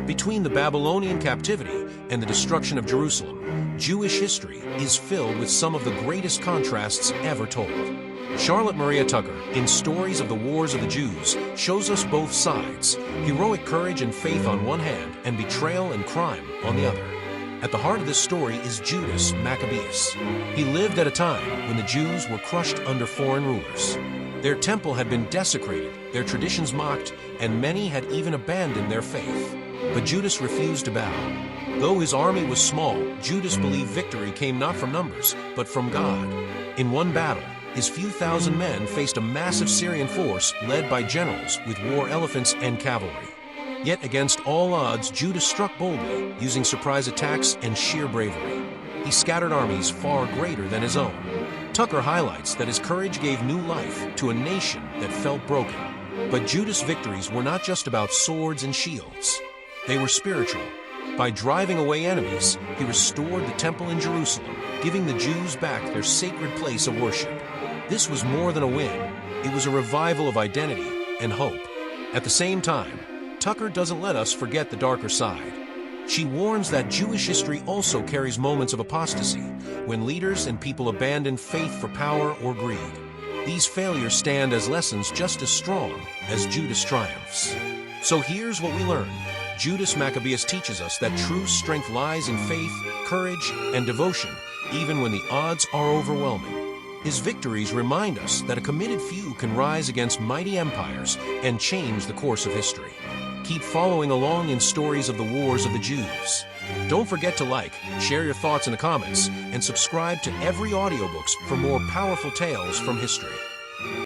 Between the Babylonian captivity and the destruction of Jerusalem, Jewish history is filled with some of the greatest contrasts ever told. Charlotte Maria Tucker, in Stories of the Wars of the Jews, shows us both sides, heroic courage and faith on one hand, and betrayal and crime on the other. At the heart of this story is Judas Maccabeus. He lived at a time when the Jews were crushed under foreign rulers. Their temple had been desecrated, their traditions mocked, and many had even abandoned their faith. But Judas refused to bow. Though his army was small, Judas believed victory came not from numbers, but from God. In one battle, his few thousand men faced a massive Syrian force led by generals with war elephants and cavalry. Yet against all odds, Judas struck boldly, using surprise attacks and sheer bravery. He scattered armies far greater than his own. Tucker highlights that his courage gave new life to a nation that felt broken. But Judas' victories were not just about swords and shields. They were spiritual. By driving away enemies, he restored the temple in Jerusalem, giving the Jews back their sacred place of worship. This was more than a win. It was a revival of identity and hope. At the same time, Tucker doesn't let us forget the darker side. She warns that Jewish history also carries moments of apostasy, when leaders and people abandon faith for power or greed. These failures stand as lessons just as strong as Judas' triumphs. So here's what we learn. Judas Maccabeus teaches us that true strength lies in faith, courage, and devotion, even when the odds are overwhelming. His victories remind us that a committed few can rise against mighty empires and change the course of history. Keep following along in Stories of the Wars of the Jews. Don't forget to like, share your thoughts in the comments, and subscribe to every audiobooks for more powerful tales from history.